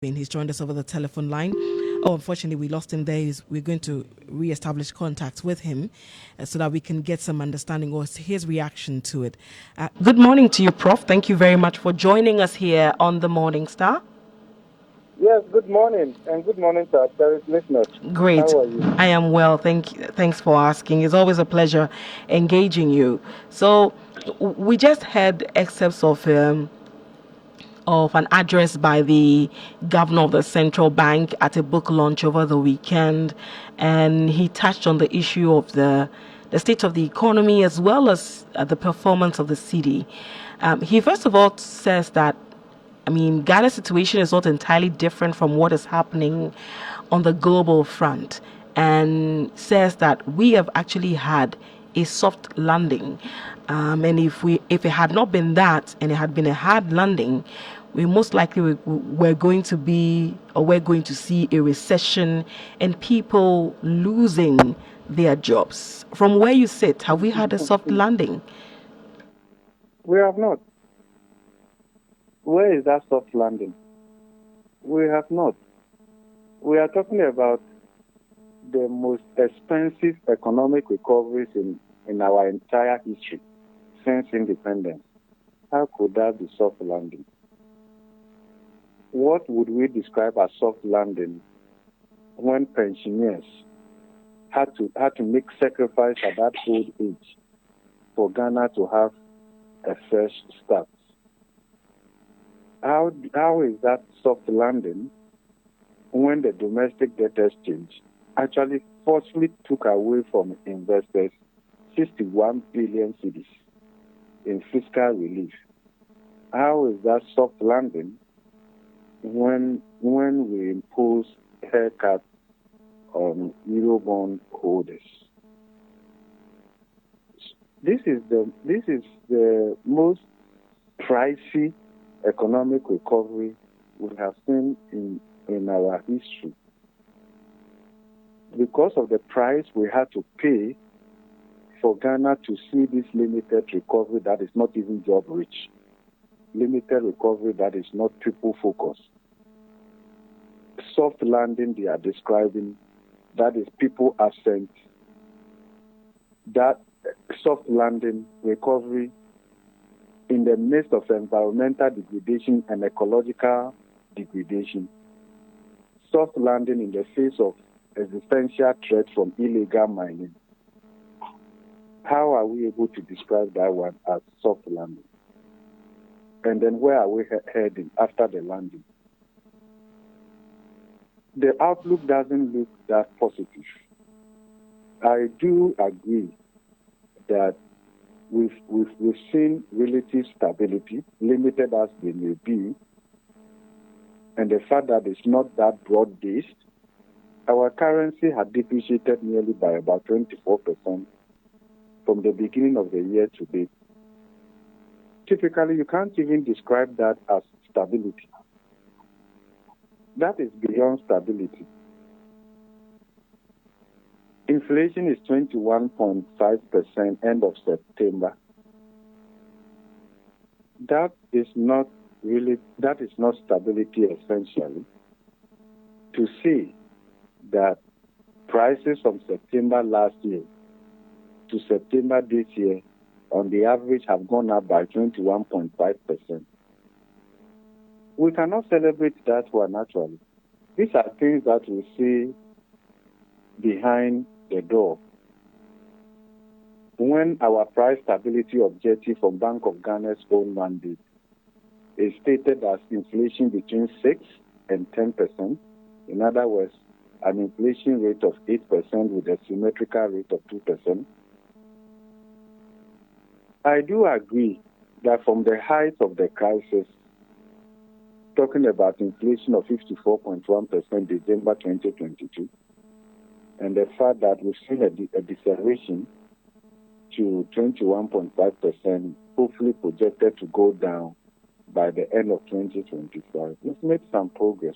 He's joined us over the telephone line. Oh, unfortunately, we lost him there. We're going to re-establish contact with him so that we can get some understanding or his reaction to it. Good morning to you, Prof. Thank you very much for joining us here on the Morning Star. Yes, good morning, and good morning to our service listeners. Great. How are you? I am well. Thank you. Thanks for asking. It's always a pleasure engaging you. So, we just had excerpts of an address by the governor of the central bank at a book launch over the weekend, and he touched on the issue of the state of the economy as well as the performance of the city. He first of all says that, Ghana's situation is not entirely different from what is happening on the global front, and says that we have actually had a soft landing. And if it had not been that, and it had been a hard landing, we most likely we're going to see a recession and people losing their jobs. From where you sit, have we had a soft landing? We have not. Where is that soft landing? We have not. We are talking about the most expensive economic recoveries in our entire history since independence. How could that be soft landing? What would we describe as soft landing when pensioners had to make sacrifice at that old age for Ghana to have a fresh start? How is that soft landing when the domestic debt exchange actually forcefully took away from investors 61 billion cedis in fiscal relief? How is that soft landing when we impose haircuts on Eurobond holders? This is the most pricey economic recovery we have seen in our history. Because of the price we had to pay for Ghana to see this limited recovery that is not even job rich, limited recovery that is not people focused. Soft landing they are describing, that is people absent. That soft landing recovery in the midst of environmental degradation and ecological degradation. Soft landing in the face of existential threat from illegal mining. How are we able to describe that one as soft landing? And then where are we heading after the landing? The outlook doesn't look that positive. I do agree that we've seen relative stability, limited as they may be, and the fact that it's not that broad-based. Our currency had depreciated nearly by about 24% from the beginning of the year to date. Typically, you can't even describe that as stability. That is beyond stability. Inflation is 21.5% end of September. That is not stability essentially. To see that prices from September last year to September this year on the average have gone up by 21.5%. We cannot celebrate that one actually. These are things that we see behind the door. When our price stability objective from Bank of Ghana's own mandate is stated as inflation between 6 and 10%, in other words, an inflation rate of 8% with a symmetrical rate of 2%, I do agree that from the height of the crisis, talking about inflation of 54.1% December 2022, and the fact that we've seen a deceleration to 21.5%, hopefully projected to go down by the end of 2025. We've made some progress,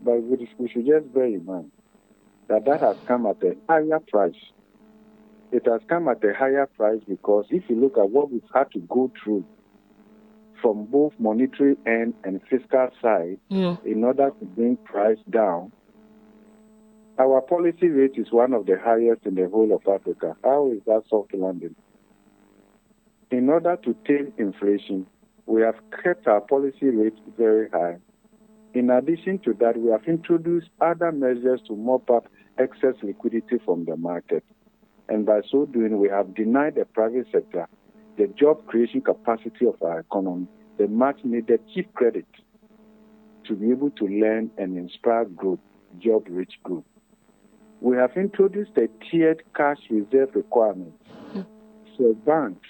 but we should just bear in mind that has come at a higher price. It has come at a higher price because if you look at what we've had to go through from both monetary and fiscal side in order to bring price down. Our policy rate is one of the highest in the whole of Africa. How is that soft landing? In order to tame inflation, we have kept our policy rate very high. In addition to that, we have introduced other measures to mop up excess liquidity from the market. And by so doing, we have denied the private sector the job creation capacity of our economy, the much needed cheap credit to be able to lend and inspire growth, job-rich growth. We have introduced a tiered cash reserve requirement for banks,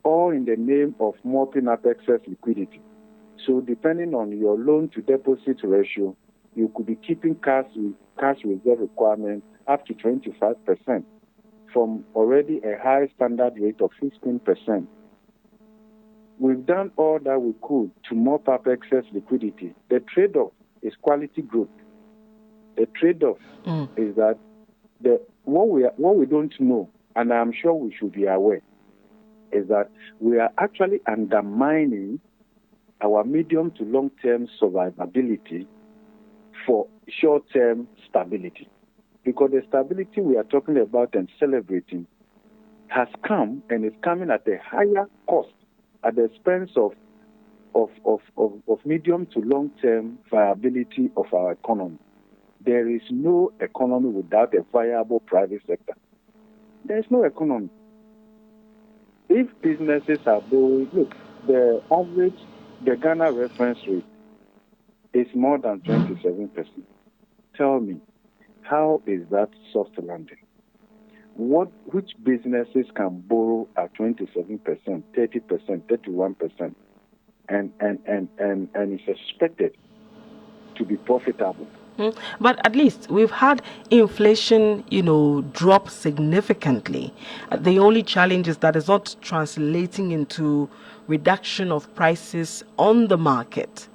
all in the name of mopping up excess liquidity. So depending on your loan-to-deposit ratio, you could be keeping cash reserve requirement up to 25%. From already a high standard rate of 15%. We've done all that we could to mop up excess liquidity. The trade-off is quality growth. The trade-off is that what we don't know, and I'm sure we should be aware, is that we are actually undermining our medium to long-term survivability for short-term stability. Because the stability we are talking about and celebrating has come and is coming at a higher cost at the expense of medium to long-term viability of our economy. There is no economy without a viable private sector. There is no economy. If businesses are borrowing, look, the Ghana reference rate is more than 27%. Tell me, how is that soft landing? Which businesses can borrow at 27%, 30%, 31%, and is expected to be profitable? But at least we've had inflation, drop significantly. The only challenge is that it's not translating into reduction of prices on the market.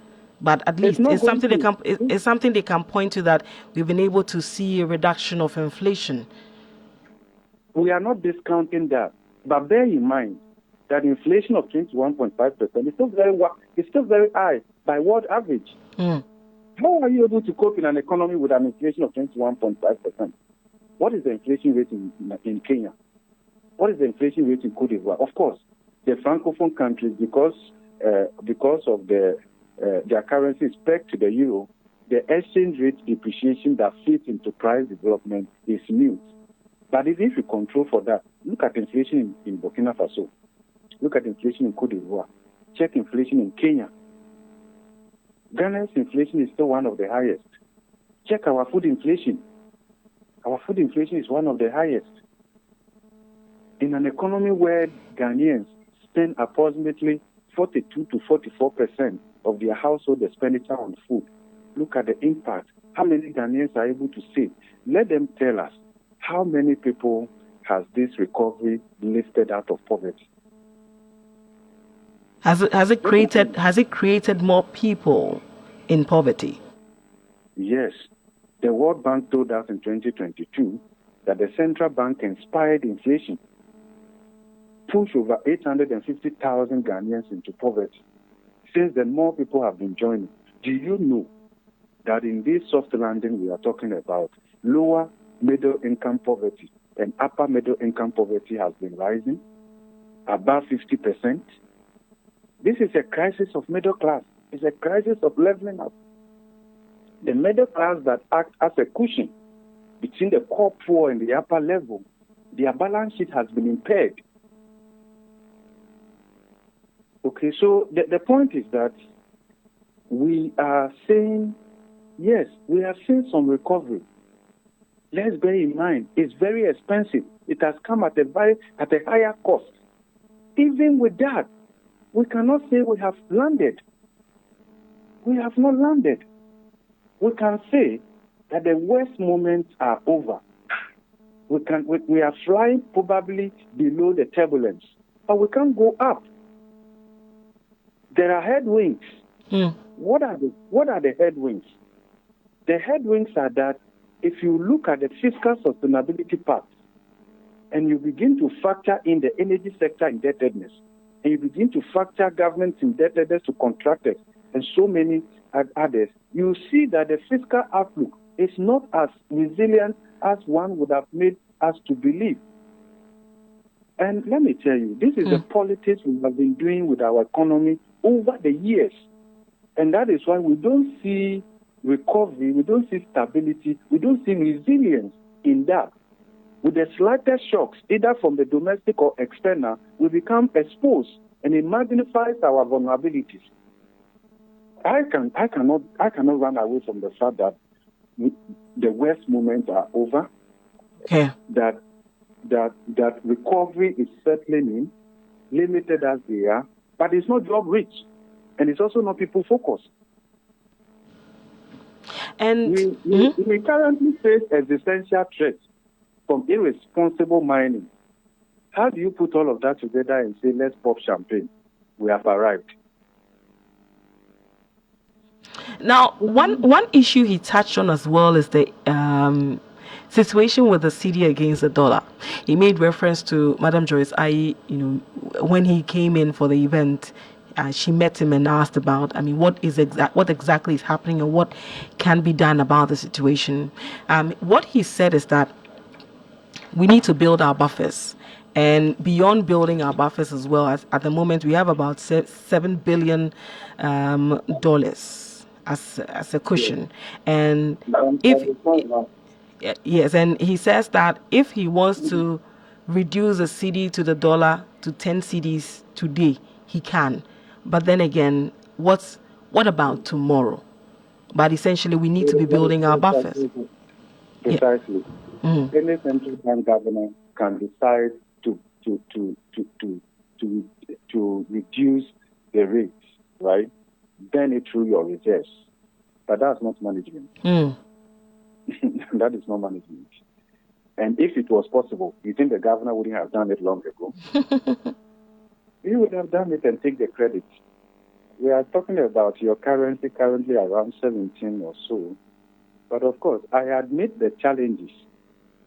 But at least it's something they can point to, that we've been able to see a reduction of inflation. We are not discounting that, but bear in mind that inflation of 21.5% is still very high by world average. How are you able to cope in an economy with an inflation of 21.5%? What is the inflation rate in Kenya? What is the inflation rate in Cote d'Ivoire? Of course, the Francophone countries, because of their currency is pegged to the euro, the exchange rate depreciation that fits into price development is mute. But if you control for that, look at inflation in Burkina Faso. Look at inflation in Cote d'Ivoire. Check inflation in Kenya. Ghana's inflation is still one of the highest. Check our food inflation. Our food inflation is one of the highest. In an economy where Ghanaians spend approximately 42 to 44% of their household expenditure on food, look at the impact. How many Ghanaians are able to save? Let them tell us how many people has this recovery lifted out of poverty. Has it created more people in poverty? Yes. The World Bank told us in 2022 that the central bank inspired inflation, pushed over 850,000 Ghanaians into poverty. Since then, more people have been joining. Do you know that in this soft landing we are talking about, lower middle income poverty and upper middle income poverty has been rising above 50%? This is a crisis of middle class. It's a crisis of leveling up. The middle class that act as a cushion between the core poor and the upper level, their balance sheet has been impaired. Okay, so the point is that we are saying, yes, we have seen some recovery. Let's bear in mind, it's very expensive. It has come at a higher cost. Even with that, we cannot say we have landed. We have not landed. We can say that the worst moments are over. We are flying probably below the turbulence, but we can't go up. There are headwinds. What are the headwinds? The headwinds are that if you look at the fiscal sustainability part and you begin to factor in the energy sector indebtedness, and you begin to fracture government indebtedness to contractors and so many others, you see that the fiscal outlook is not as resilient as one would have made us to believe. And let me tell you, this is the politics we have been doing with our economy over the years. And that is why we don't see recovery, we don't see stability, we don't see resilience in that. With the slightest shocks, either from the domestic or external, we become exposed, and it magnifies our vulnerabilities. I cannot run away from the fact that the worst moments are over. Okay. That recovery is settling in, limited as they are, but it's not job rich, and it's also not people focused. And we currently face existential threats from irresponsible mining. How do you put all of that together and say, let's pop champagne? We have arrived. Now, one issue he touched on as well is the situation with the cedi against the dollar. He made reference to Madam Joyce Ayi, when he came in for the event. She met him and asked about, what exactly is happening and what can be done about the situation. What he said is that we need to build our buffers. And beyond building our buffers as well, as at the moment we have about $7 billion as a cushion. And yes, and he says that if he wants to reduce the cedi to the dollar to 10 cedis today, he can. But then again, what about tomorrow? But essentially, we need to be building our buffers. Precisely. Any central bank governor can decide to reduce the rates, right? Burn it through your reserves. But that's not management. That is not management. And if it was possible, you think the governor wouldn't have done it long ago? He would have done it and take the credit. We are talking about your currency currently around 17 or so. But of course, I admit the challenges.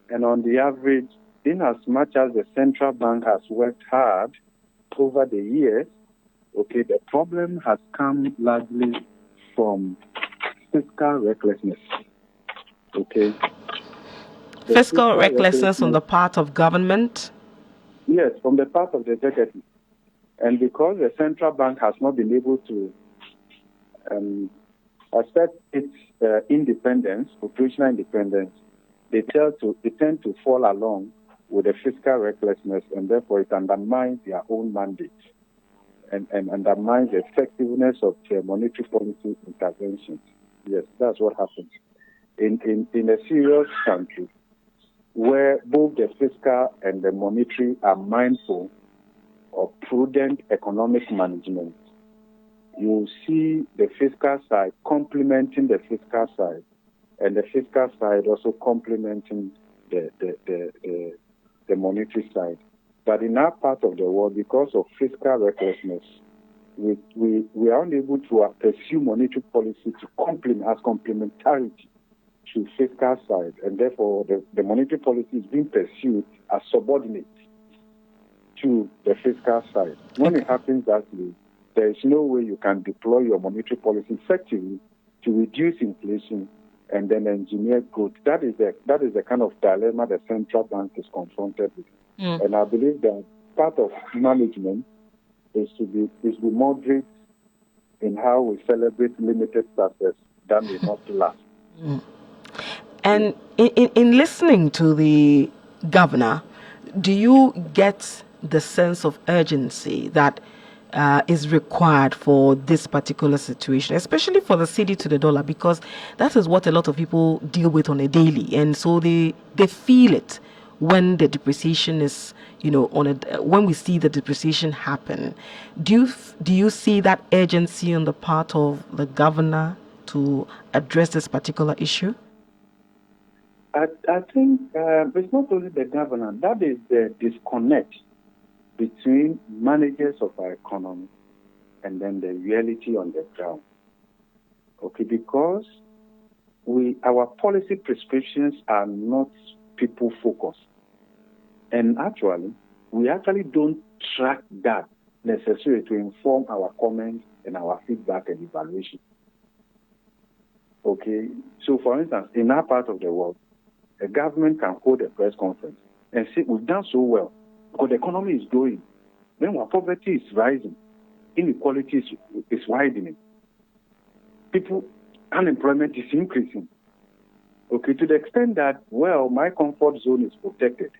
And on the average, in as much as the central bank has worked hard over the years, okay, the problem has come largely from fiscal recklessness. Okay. Fiscal recklessness on the part of government? Yes, from the part of the executive. And because the central bank has not been able to assert its independence, operational independence, they tend to fall along with the fiscal recklessness, and therefore it undermines their own mandate and undermines the effectiveness of their monetary policy interventions. Yes, that's what happens. In a serious country where both the fiscal and the monetary are mindful of prudent economic management, you will see the fiscal side complementing the fiscal side, and the fiscal side also complementing the monetary side. But in our part of the world, because of fiscal recklessness, we are unable to pursue monetary policy to complement as complementarity to fiscal side, and therefore the monetary policy is being pursued as subordinate to the fiscal side. When it happens that way, there is no way you can deploy your monetary policy effectively to reduce inflation and then engineer growth. That is the kind of dilemma the central bank is confronted with. And I believe that part of management is to be moderate in how we celebrate limited success that may not last. And in listening to the governor, do you get the sense of urgency that is required for this particular situation, especially for the cedi to the dollar, because that is what a lot of people deal with on a daily, and so they feel it when the depreciation is, when we see the depreciation happen. Do you see that urgency on the part of the governor to address this particular issue? I think it's not only the governor. That is the disconnect between managers of our economy and then the reality on the ground. Okay, because our policy prescriptions are not people-focused. And actually, we actually don't track that necessary to inform our comments and our feedback and evaluation. Okay, so for instance, in our part of the world, a government can hold a press conference and say, we've done so well because the economy is growing. Meanwhile, poverty is rising, inequality is widening. Unemployment is increasing. Okay, to the extent that, well, my comfort zone is protected.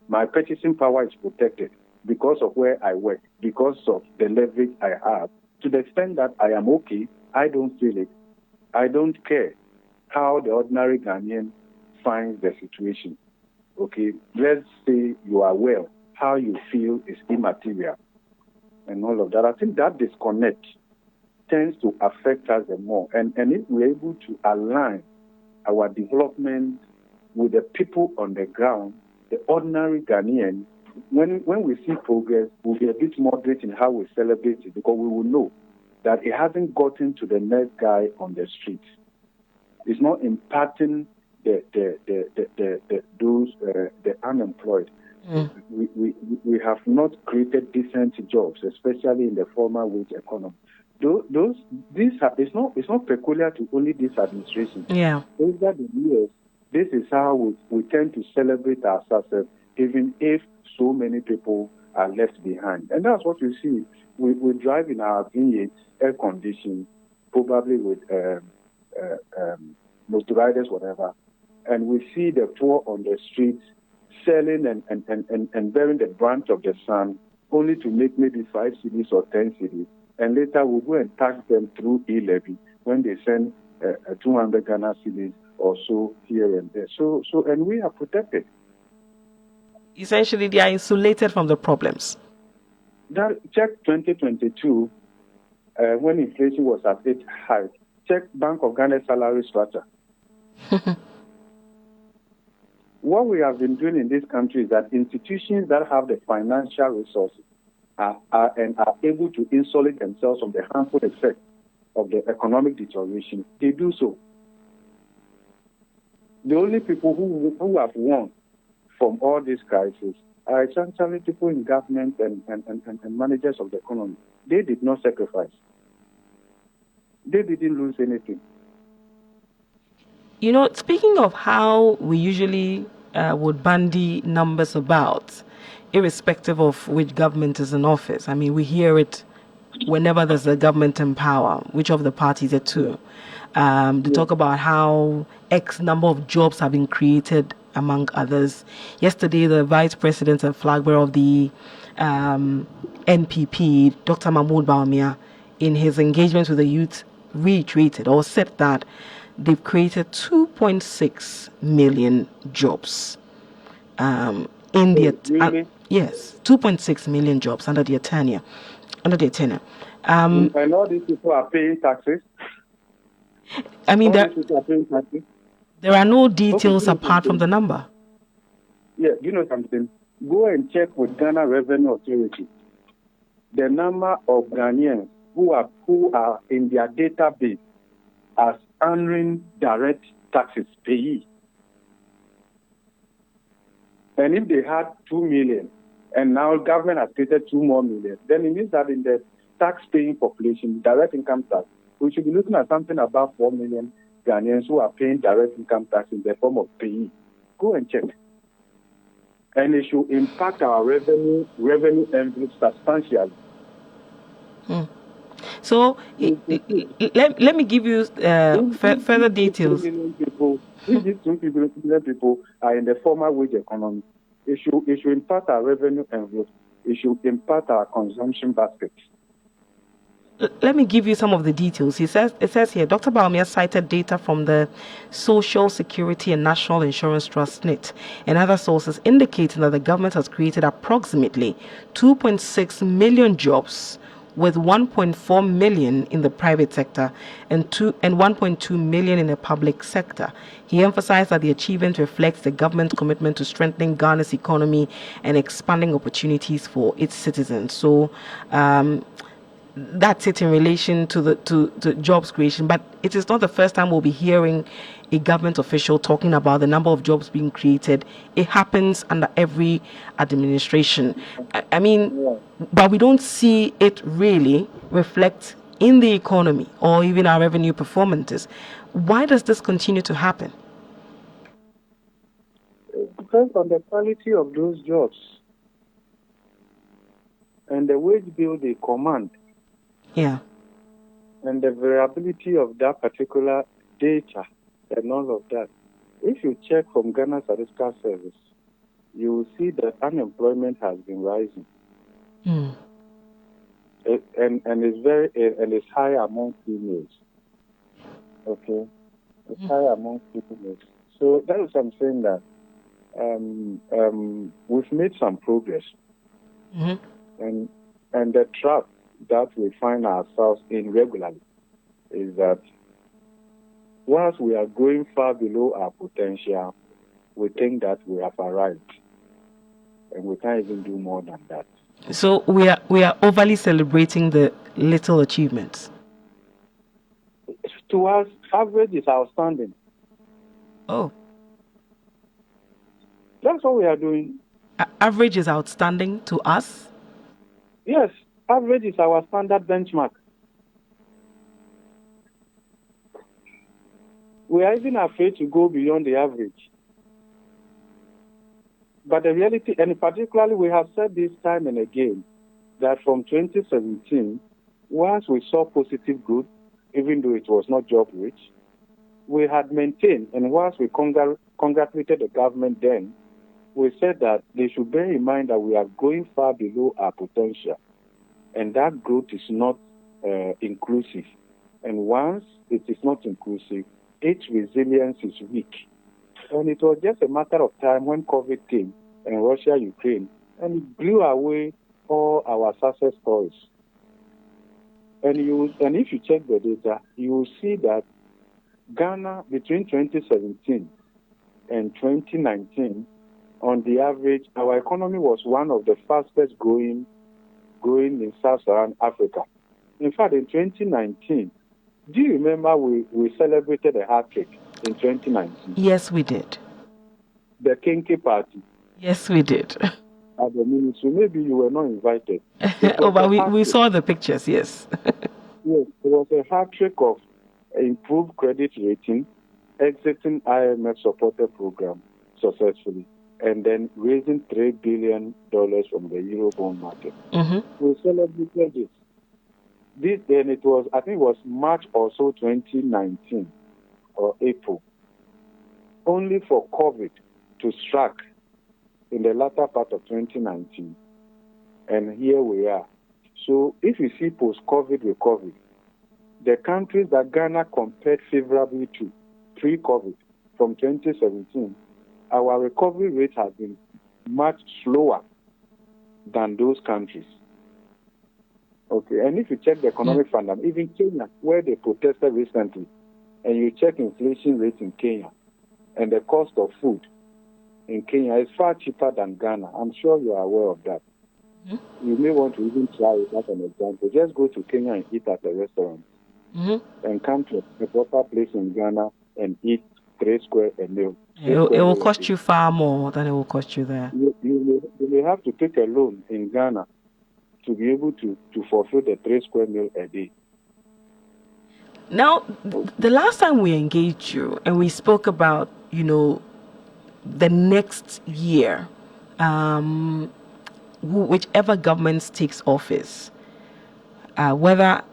My purchasing power is protected because of where I work, because of the leverage I have. To the extent that I am okay, I don't feel it. I don't care how the ordinary Ghanaian finds the situation. Okay, let's say you are well. How you feel is immaterial and all of that. I think that disconnect tends to affect us the more. And if we're able to align our development with the people on the ground, the ordinary Ghanaian, when we see progress, we'll be a bit moderate in how we celebrate it because we will know that it hasn't gotten to the next guy on the street. It's not impacting the unemployed. We have not created decent jobs, especially in the formal wage economy. It's not peculiar to only this administration. Yeah. Over the years, this is how we tend to celebrate our success, even if so many people are left behind. And that's what we see. We drive in our V8 air conditioned, probably with motorized, whatever, and we see the poor on the streets selling and bearing the branch of the sun only to make maybe 5 cities or 10 cities. And later we'll go and tax them through e-levy when they send 200 Ghana cedis or so here and there. So and we are protected. Essentially, they are insulated from the problems. Check 2022, when inflation was at its height. Check Bank of Ghana salary structure. What we have been doing in this country is that institutions that have the financial resources are able to insulate themselves from the harmful effects of the economic deterioration. They do so. The only people who have won from all these crises are essentially people in government and managers of the economy. They did not sacrifice. They didn't lose anything. You know, speaking of how we usually would bandy numbers about, irrespective of which government is in office. I mean, we hear it whenever there's a government in power, which of the parties are to. They talk about how X number of jobs have been created, among others. Yesterday, the vice president and flag bearer of the NPP, Dr. Mahmoud Bawumia, in his engagement with the youth, reiterated or said that they've created 2.6 million jobs in the yes, 2.6 million jobs under their tenure. And all these people are paying taxes. I mean, there are no details apart from the number. Yeah, you know something? Go and check with Ghana Revenue Authority the number of Ghanaians who are in their database as earning direct taxes payee. And if they had 2 million, and now government has created 2 more million, then it means that in the tax-paying population, direct income tax, we should be looking at something about 4 million Ghanaians who are paying direct income tax in the form of payee. Go and check. And it should impact our revenue envelope substantially. So let me give you further details. If these 2 million people are in the formal wage economy, it should impact our revenue envelope. It should impact our consumption basket. Let me give you some of the details. It says here, Dr. Bawumia cited data from the Social Security and National Insurance Trust, SNIT, and other sources indicating that the government has created approximately 2.6 million jobs, with 1.4 million in the private sector and 1.2 million in the public sector. He emphasized that the achievement reflects the government's commitment to strengthening Ghana's economy and expanding opportunities for its citizens. So, that's it in relation to the to jobs creation. But it is not the first time we'll be hearing a government official talking about the number of jobs being created. It happens under every administration. I mean, Yeah. but we don't see it really reflect in the economy or even our revenue performances. Why does this continue to happen? It depends on the quality of those jobs and the wage bill they command Yeah. and the variability of that particular data and all of that. If you check from Ghana Statistical Service, you will see that unemployment has been rising. Mm. And it's high among females. Okay, it's high among females. So that is what I'm saying that we've made some progress, and the trap that we find ourselves in regularly is that once we are going far below our potential, we think that we have arrived, and we can't even do more than that. So we are overly celebrating the little achievements. To us, average is outstanding. Oh, That's what we are doing. average is outstanding to us. Yes, average is our standard benchmark. We are even afraid to go beyond the average. But the reality, and particularly we have said this time and again, that from 2017, once we saw positive growth, even though it was not job rich, we had maintained, and once we congratulated the government then, we said that they should bear in mind that we are going far below our potential, and that growth is not inclusive. And once it is not inclusive, its resilience is weak. And it was just a matter of time when COVID came and Russia, Ukraine, and it blew away all our success stories. And if you check the data, you will see that Ghana between 2017 and 2019, on the average, our economy was one of the fastest growing in Sub-Saharan Africa. In fact, in 2019, do you remember we celebrated a hat trick in 2019? Yes, we did. The Kinky Party. Yes, we did. At the ministry. Maybe you were not invited. Oh, but we saw the pictures, yes. Yes, it was a hat trick of improved credit rating, exiting IMF supported program successfully, and then raising $3 billion from the Eurobond market. We celebrated this. Then it was, I think it was March or so 2019 or April, only for COVID to strike in the latter part of 2019. And here we are. So if you see post-COVID recovery, the countries that Ghana compared favorably to pre-COVID from 2017, our recovery rate has been much slower than those countries. Okay, and if you check the economic fundamental, even Kenya, where they protested recently, and you check inflation rate in Kenya, and the cost of food in Kenya is far cheaper than Ghana. I'm sure you are aware of that. You may want to even try it as an example. Just go to Kenya and eat at a restaurant, and come to a proper place in Ghana and eat 3 square a meal. It will cost you far more than it will cost you there. You may have to take a loan in Ghana to be able to fulfill the 3 square meal a day. Now, the last time we engaged you and we spoke about, the next year, whichever government takes office, whether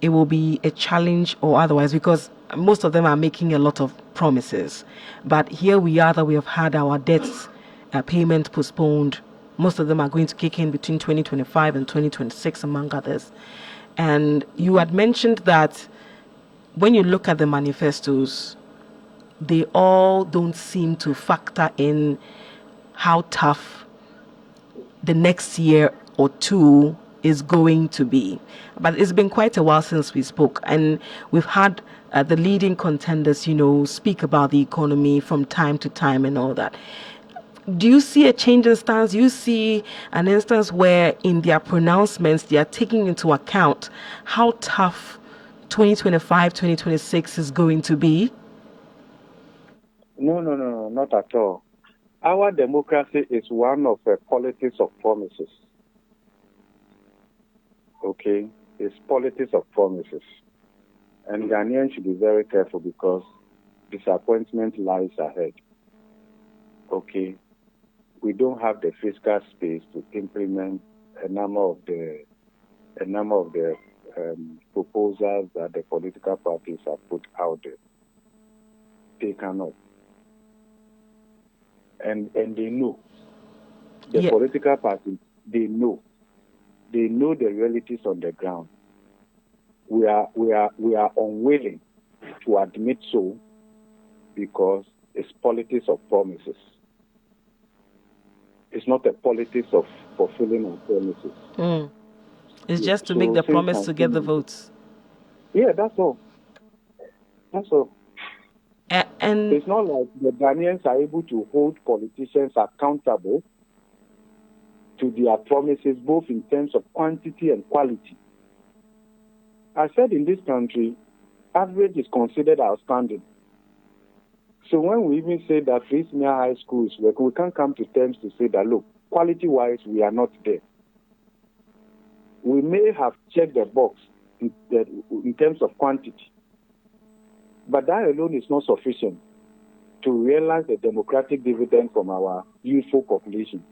it will be a challenge or otherwise, because most of them are making a lot of promises. But here we are that we have had our debts payment postponed. Most of them are going to kick in between 2025 and 2026, among others. And you had mentioned that when you look at the manifestos, they all don't seem to factor in how tough the next year or two is going to be. But it's been quite a while since we spoke, and we've had the leading contenders, speak about the economy from time to time and all that. Do you see a change in stance? Do you see an instance where in their pronouncements they are taking into account how tough 2025, 2026 is going to be? No, not at all. Our democracy is one of the politics of promises. Okay? It's politics of promises. And Ghanaians should be very careful because disappointment lies ahead. Okay? We don't have the fiscal space to implement a number of the proposals that the political parties have put out there. They cannot. And they know. The political parties, they know. They know the realities on the ground. We are unwilling to admit so because it's politics of promises. It's not a politics of fulfilling our promises. It's just to make the promise to get the votes. Yeah, that's all. That's all. And it's not like the Ghanaians are able to hold politicians accountable to their promises, both in terms of quantity and quality. I said in this country, average is considered outstanding. So when we even say that Free Senior High School is working, we can't come to terms to say that, look, quality-wise, we are not there. We may have checked the box in terms of quantity, but that alone is not sufficient to realize the democratic dividend from our youthful population.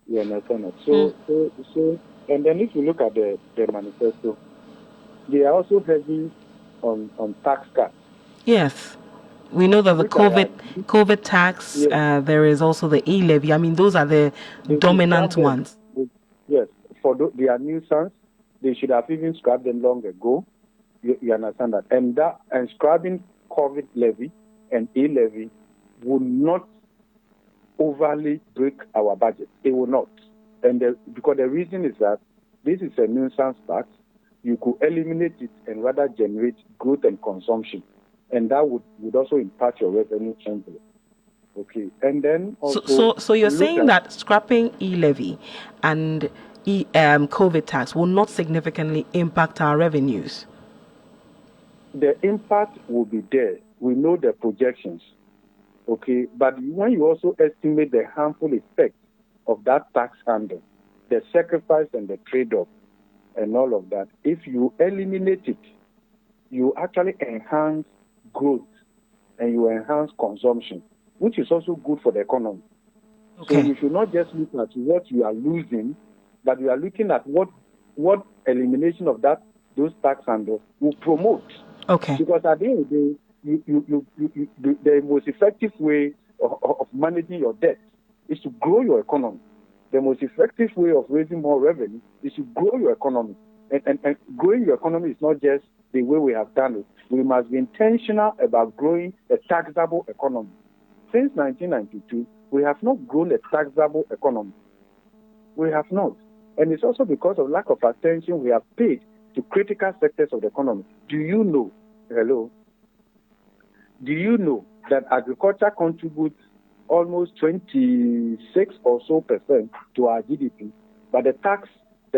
You understand that? So, and then if you look at the manifesto, they are also heavy on tax cuts. Yes. We know that the COVID tax, there is also the e-levy. I mean, those are the dominant ones. Yes. For their nuisance, they should have even scrapped them long ago. You understand that? And scrapping COVID levy and e-levy would not overly break our budget. It will not. And because the reason is that this is a nuisance tax, you could eliminate it and rather generate growth and consumption. And that would also impact your revenue envelope. Okay. And then also... So you're saying that scrapping e-levy and COVID tax will not significantly impact our revenues? The impact will be there. We know the projections. Okay. But when you also estimate the harmful effect of that tax handle, the sacrifice and the trade-off and all of that, if you eliminate it, you actually enhance growth and you enhance consumption, which is also good for the economy. Okay. So you should not just look at what you are losing, but you are looking at what elimination of those tax handles will promote. Okay. Because at the end of the day, the most effective way of managing your debt is to grow your economy. The most effective way of raising more revenue is to grow your economy. And growing your economy is not just the way we have done it. We must be intentional about growing a taxable economy. Since 1992, we have not grown a taxable economy. We have not. And it's also because of lack of attention we have paid to critical sectors of the economy. Do you know that agriculture contributes almost 26 or so % to our GDP, but the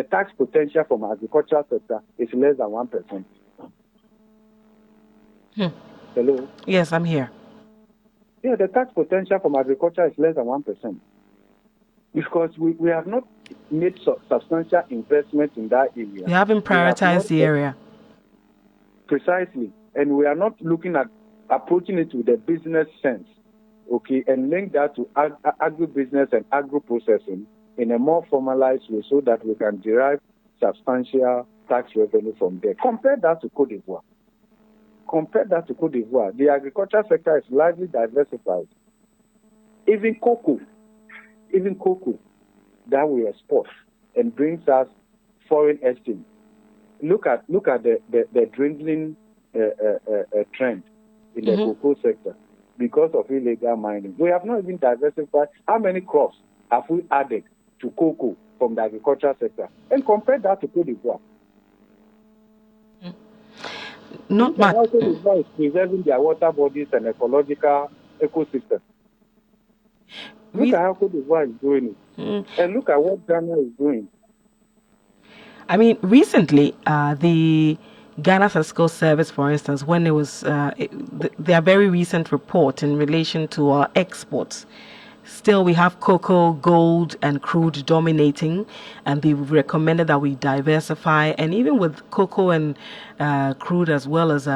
tax potential from agricultural sector is less than 1%. Hello? Yes, I'm here. Yeah, the tax potential from agriculture is less than 1%. Because we have not made substantial investment in that area. We haven't prioritized the area. Precisely. And we are not looking at approaching it with a business sense, okay, and link that to agribusiness and agro-processing in a more formalized way so that we can derive substantial tax revenue from there. Compare that to Cote d'Ivoire. The agriculture sector is largely diversified. Even cocoa that we export and brings us foreign exchange. Look at the dwindling trend in the cocoa sector because of illegal mining. We have not even diversified. How many crops have we added to cocoa from the agriculture sector? And compare that to Cote d'Ivoire. Not much. Cote d'Ivoire is preserving their water bodies and ecological ecosystem. Look Re- at how Cote d'Ivoire is doing it. And look at what Ghana is doing. I mean, recently, the Ghana Statistical Service, for instance, when it was their very recent report in relation to our exports, still we have cocoa, gold, and crude dominating, and they've recommended that we diversify. And even with cocoa and crude as well as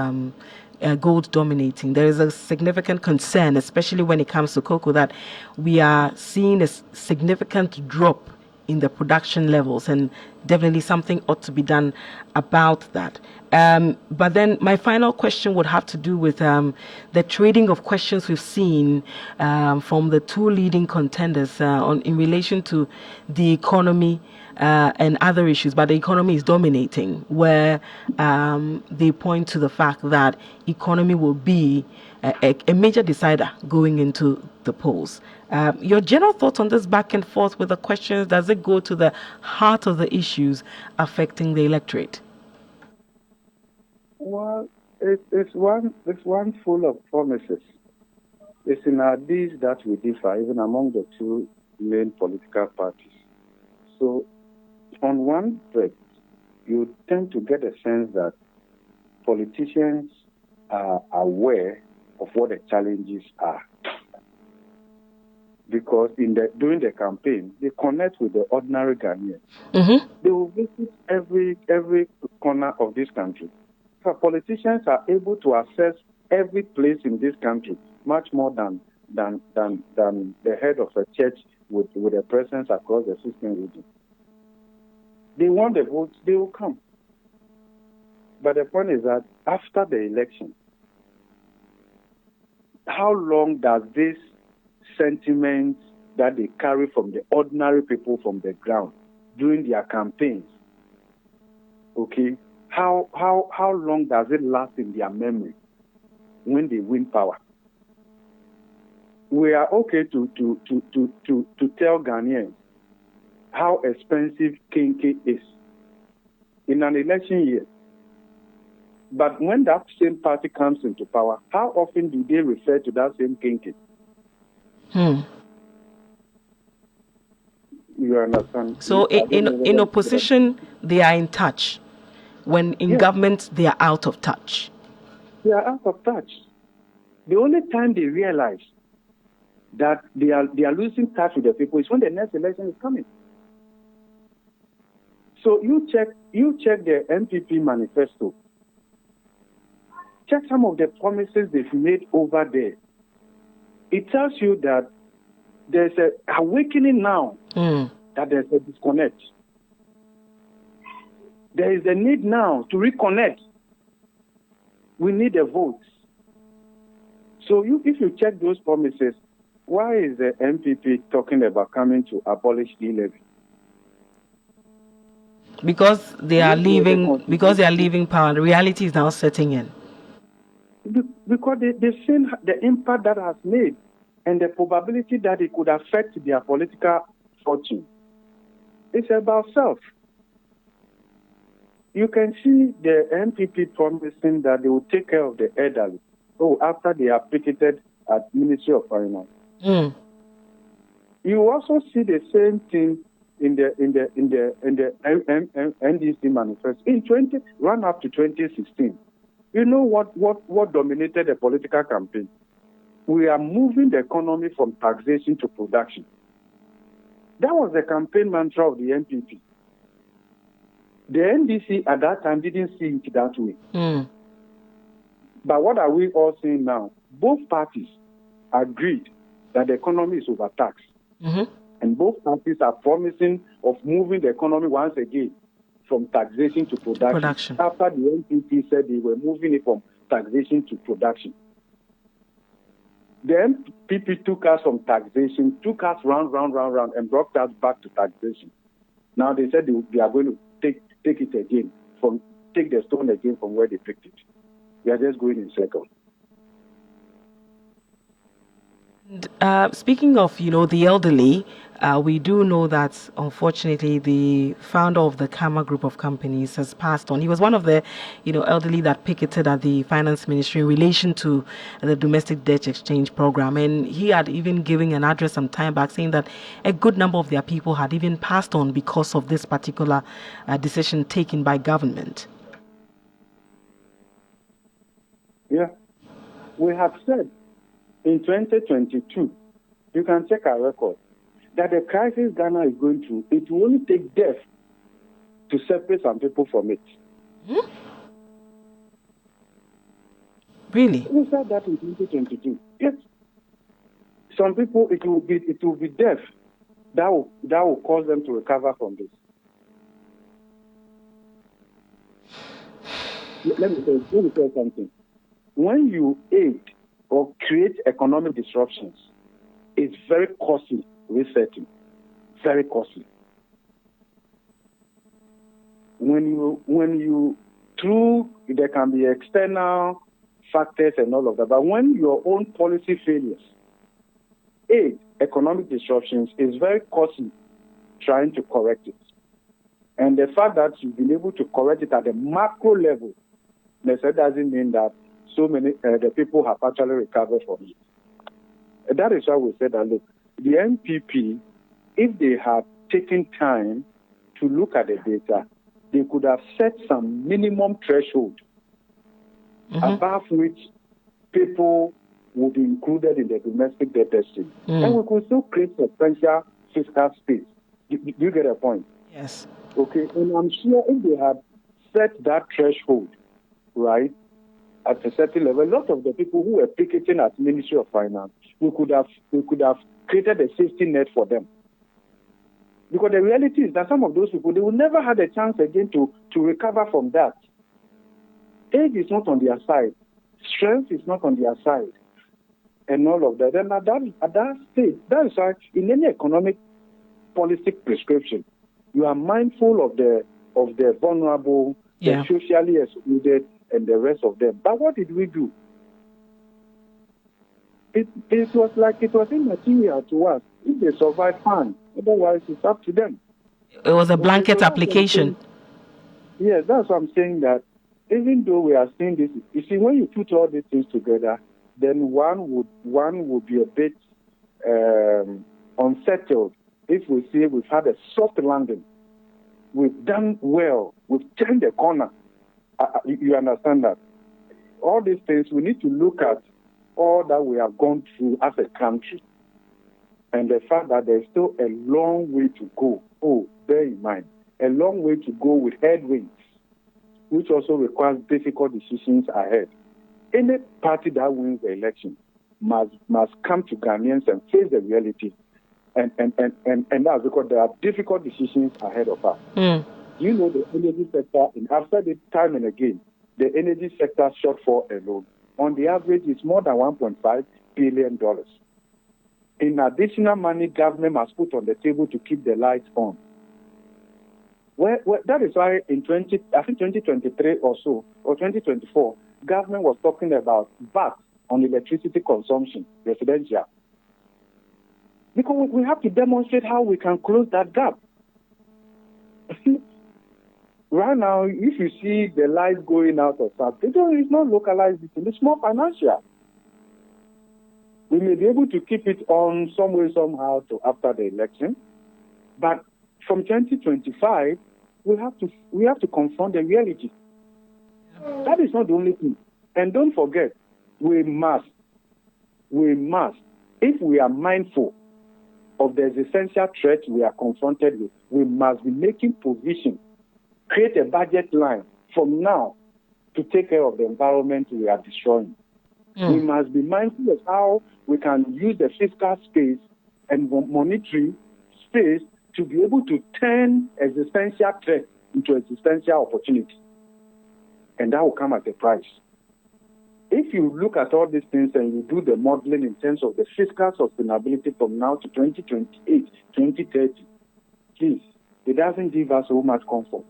gold dominating, there is a significant concern, especially when it comes to cocoa, that we are seeing a significant drop in the production levels, and definitely something ought to be done about that. But then my final question would have to do with the trading of questions we've seen from the two leading contenders in relation to the economy and other issues, but the economy is dominating, where they point to the fact that economy will be a major decider going into the polls. Your general thoughts on this back and forth with the questions, does it go to the heart of the issues affecting the electorate? Well, it's one full of promises. It's in our deeds that we differ, even among the two main political parties. So, on one breath, you tend to get a sense that politicians are aware of what the challenges are. Because during the campaign, they connect with the ordinary Ghanaians. Mm-hmm. They will visit every corner of this country. So politicians are able to access every place in this country much more than the head of a church with a presence across the 16 regions. They want the votes, they will come. But the point is that after the election, how long does this sentiment that they carry from the ordinary people from the ground during their campaigns, okay, how long does it last in their memory when they win power? We are okay to tell Ghanaians how expensive kinky is in an election year. But when that same party comes into power, how often do they refer to that same kinky? You understand? So in opposition, they are in touch. When in government, they are out of touch. They are out of touch. The only time they realize that they are losing touch with the people is when the next election is coming. So you check the MPP manifesto. Check some of the promises they've made over there. It tells you that there's an awakening now that there's a disconnect. There is a need now to reconnect. We need the votes. So if you check those promises, why is the MPP talking about coming to abolish e-levy? Because they are leaving. Because they are leaving power. The reality is now setting in. Because they've seen the impact that has made and the probability that it could affect their political fortune. It's about self. You can see the MPP promising that they will take care of the elderly. Oh, after they are picketed at Ministry of Finance. You also see the same thing in the NDC manifesto run up to 2016. You know what dominated the political campaign? We are moving the economy from taxation to production. That was the campaign mantra of the NPP. The NDC at that time didn't see it that way. But what are we all seeing now? Both parties agreed that the economy is overtaxed. And both parties are promising of moving the economy once again from taxation to production. After the NPP said they were moving it from taxation to production. The NPP took us from taxation, took us round, and brought us back to taxation. Now they said they are going to take it again, take the stone again from where they picked it. We are just going in circles. Speaking of, the elderly, we do know that unfortunately the founder of the Kama Group of companies has passed on. He was one of the, elderly that picketed at the finance ministry in relation to the domestic debt exchange program, and he had even given an address some time back saying that a good number of their people had even passed on because of this particular decision taken by government. Yeah, we have said in 2022, you can check our record, that the crisis Ghana is going through, it will only take death to separate some people from it. Hmm? Really? We said that in 2022. Yes. Some people, it will be death that will cause them to recover from this. Let me say something. When you aid or create economic disruptions, it's very costly resetting. Very costly. When you through, there can be external factors and all of that, but when your own policy failures aid economic disruptions, is very costly trying to correct it. And the fact that you've been able to correct it at the macro level, doesn't mean that so many the people have actually recovered from it. And that is why we said that, look, the NPP, if they had taken time to look at the data, they could have set some minimum threshold above which people will be included in the domestic debt testing. And we could still create substantial fiscal space. Do you get a point? Yes. Okay, and I'm sure if they had set that threshold, right, at a certain level, a lot of the people who were picketing at Ministry of Finance, we could have created a safety net for them. Because the reality is that some of those people, they will never have a chance again to recover from that. Age is not on their side. Strength is not on their side. And all of that. And at that stage, that is why in any economic policy prescription, you are mindful of the vulnerable, the socially excluded, and the rest of them. But what did we do? It was immaterial to us. If they survive, fine. Otherwise, it's up to them. It was a blanket application. Yes, that's what I'm saying, that even though we are seeing this, you see, when you put all these things together, then one would be a bit unsettled if we say we've had a soft landing. We've done well. We've turned the corner. You understand that? All these things, we need to look at all that we have gone through as a country and the fact that there's still a long way to go. Oh, bear in mind, a long way to go with headwinds, which also requires difficult decisions ahead. Any party that wins the election must come to Ghanaians and face the reality. And that's because there are difficult decisions ahead of us. You know, the energy sector, and I've said it time and again, the energy sector shortfall alone, on the average, is more than $1.5 billion. In additional money, government must put on the table to keep the lights on. That is why in 2023 or so, or 2024, government was talking about VAT on electricity consumption, residential. Because we have to demonstrate how we can close that gap. Right now, if you see the light going out of that, it's not localized, it's more financial. We may be able to keep it on some way, somehow, to after the election. But from 2025, we have to confront the reality. That is not the only thing. And don't forget, we must, if we are mindful of the existential threat we are confronted with, we must be making provision, create a budget line from now to take care of the environment we are destroying. We must be mindful of how we can use the fiscal space and monetary space to be able to turn existential threat into existential opportunity. And that will come at a price. If you look at all these things and you do the modeling in terms of the fiscal sustainability from now to 2028, 2030, please, it doesn't give us so much comfort.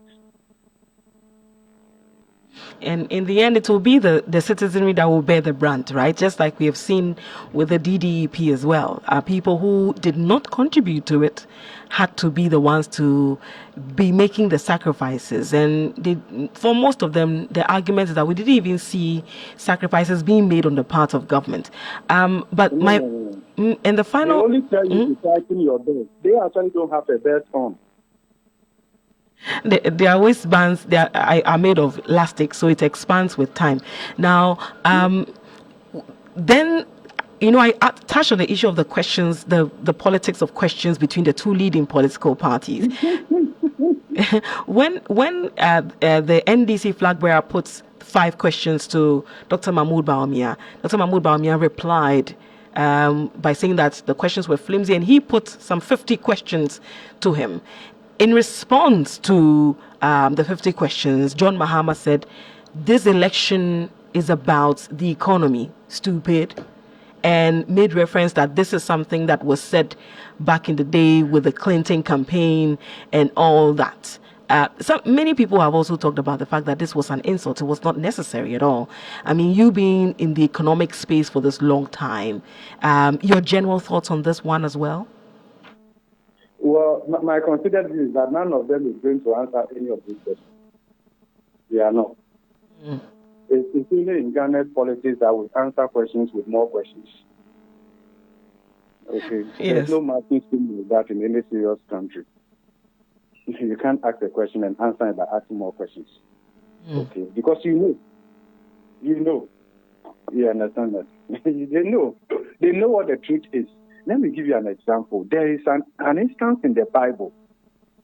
And in the end, it will be the citizenry that will bear the brunt, right? Just like we have seen with the DDEP as well. People who did not contribute to it had to be the ones to be making the sacrifices. And for most of them, the argument is that we didn't even see sacrifices being made on the part of government. But and the final... They only tell you to tighten your belt. They actually don't have a belt on. Their waistbands are made of elastic, so it expands with time. Now, then, I touched on the issue of the questions, the politics of questions between the two leading political parties. when the NDC flag bearer puts 5 questions to Dr. Mahmoud Bawumia, Dr. Mahmoud Bawumia replied by saying that the questions were flimsy, and he put some 50 questions to him. In response to the 50 questions, John Mahama said, "This election is about the economy, stupid," and made reference that this is something that was said back in the day with the Clinton campaign and all that. Many people have also talked about the fact that this was an insult. It was not necessary at all. I mean, you being in the economic space for this long time, your general thoughts on this one as well? Well, my considered view is that none of them is going to answer any of these questions. They are not. It's only in Ghana's politics that will answer questions with more questions. Okay. Yes. There's no marketing scheme like that in any serious country. You can't ask a question and answer it by asking more questions. Okay. Because you know. You understand that? They know what the truth is. Let me give you an example. There is an instance in the Bible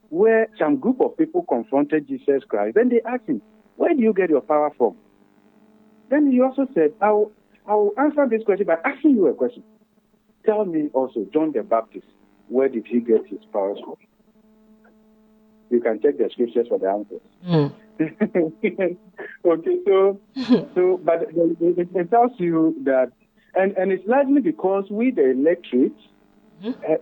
where some group of people confronted Jesus Christ. Then they asked him, "Where do you get your power from?" Then he also said, I'll answer this question by asking you a question. Tell me also, John the Baptist, where did he get his powers from? You can check the scriptures for the answers. Okay, but it tells you that, and it's largely because we, the electorate,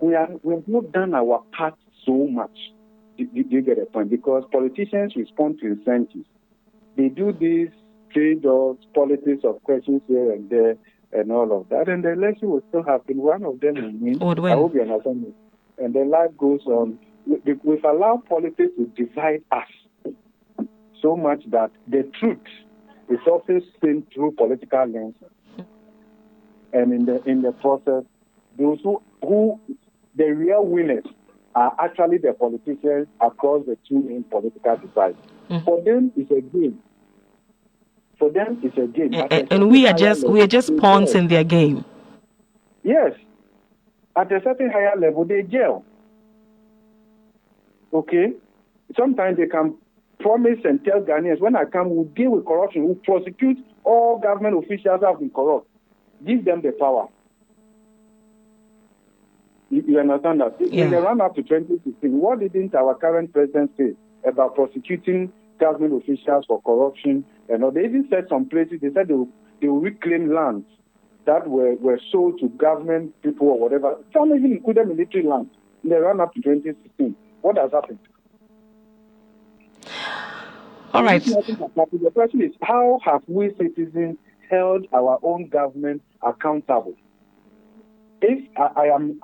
we have not done our part so much. Do you get a point? Because politicians respond to incentives. They do these trade-offs, politics of questions here and there, and all of that, and the election will still happen. One of them will win. I hope you understand me. And then life goes on. We've allowed politics to divide us so much that the truth is often seen through political lenses. And in the process, those who the real winners are actually the politicians across the two main political divides. For them, it's a game. And we are just pawns in their game. Yes. At a certain higher level, they jail. Okay? Sometimes they can promise and tell Ghanaians, when I come, we'll deal with corruption, we'll prosecute all government officials who have been corrupt. Give them the power. You understand that? Yeah. In the run-up to 2016, what didn't our current president say about prosecuting government officials for corruption? And they even said some places, they said they will reclaim lands that were sold to government people or whatever. Some even included military lands in the run-up to 2016. What has happened? All right. The question is, how have we citizens held our own government accountable? If I am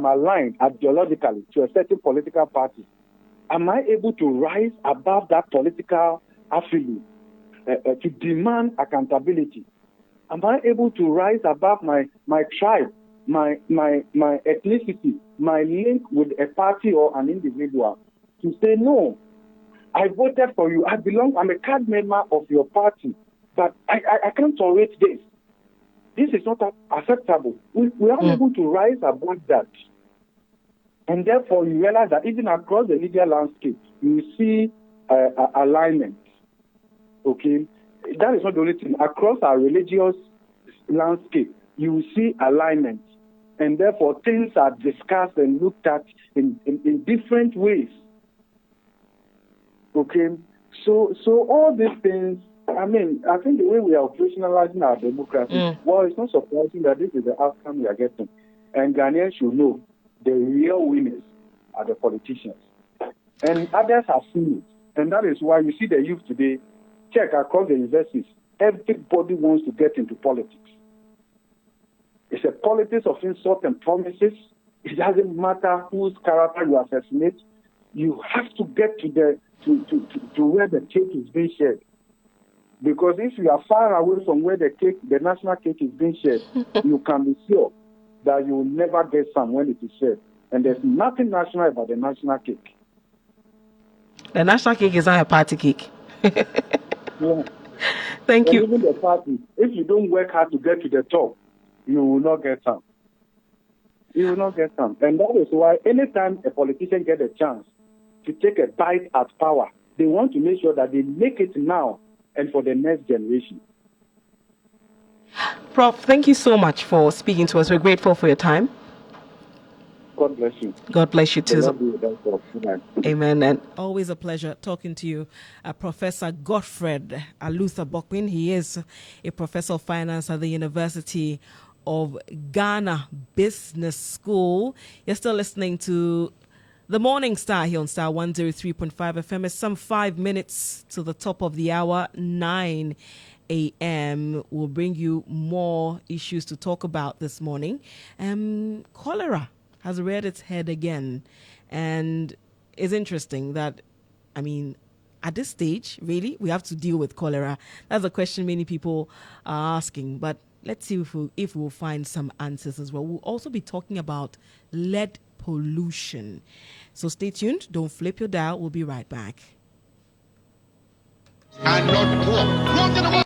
aligned ideologically to a certain political party, am I able to rise above that political affiliate to demand accountability? Am I able to rise above my tribe, my ethnicity, my link with a party or an individual to say, no, I voted for you, I'm a card member of your party, but I can't tolerate this. This is not acceptable. We are able to rise above that. And therefore, you realize that even across the media landscape, you see alignment. Okay? That is not the only thing. Across our religious landscape, you see alignment. And therefore, things are discussed and looked at in different ways. Okay? So all these things, I think the way we are operationalizing our democracy, well, it's not surprising that this is the outcome we are getting. And Ghanaians should know the real winners are the politicians. And others have seen it. And that is why you see the youth today, check across the universities, everybody wants to get into politics. It's a politics of insult and promises. It doesn't matter whose character you assassinate. You have to get to where the cake is being shared. Because if you are far away from where the national cake is being shared, you can be sure that you will never get some when it is shared. And there's nothing national about the national cake. The national cake is not a party cake. Yeah. Thank you. Even the party, if you don't work hard to get to the top, you will not get some. You will not get some. And that is why anytime a politician gets a chance to take a bite at power, they want to make sure that they make it now and for the next generation. Prof, thank you so much for speaking to us. We're grateful for your time. God bless you. God bless you too. Amen. And always a pleasure talking to you, Professor Godfred Alutha Bokwin. He is a professor of finance at the University of Ghana Business School. You're still listening to The Morning Star here on Star 103.5 FM. It's some 5 minutes to the top of the hour, 9 a.m. We'll bring you more issues to talk about this morning. Cholera has reared its head again. And it's interesting that, at this stage, really, we have to deal with cholera. That's a question many people are asking. But let's see if we'll find some answers as well. We'll also be talking about lead pollution. So stay tuned. Don't flip your dial. We'll be right back. And not poor.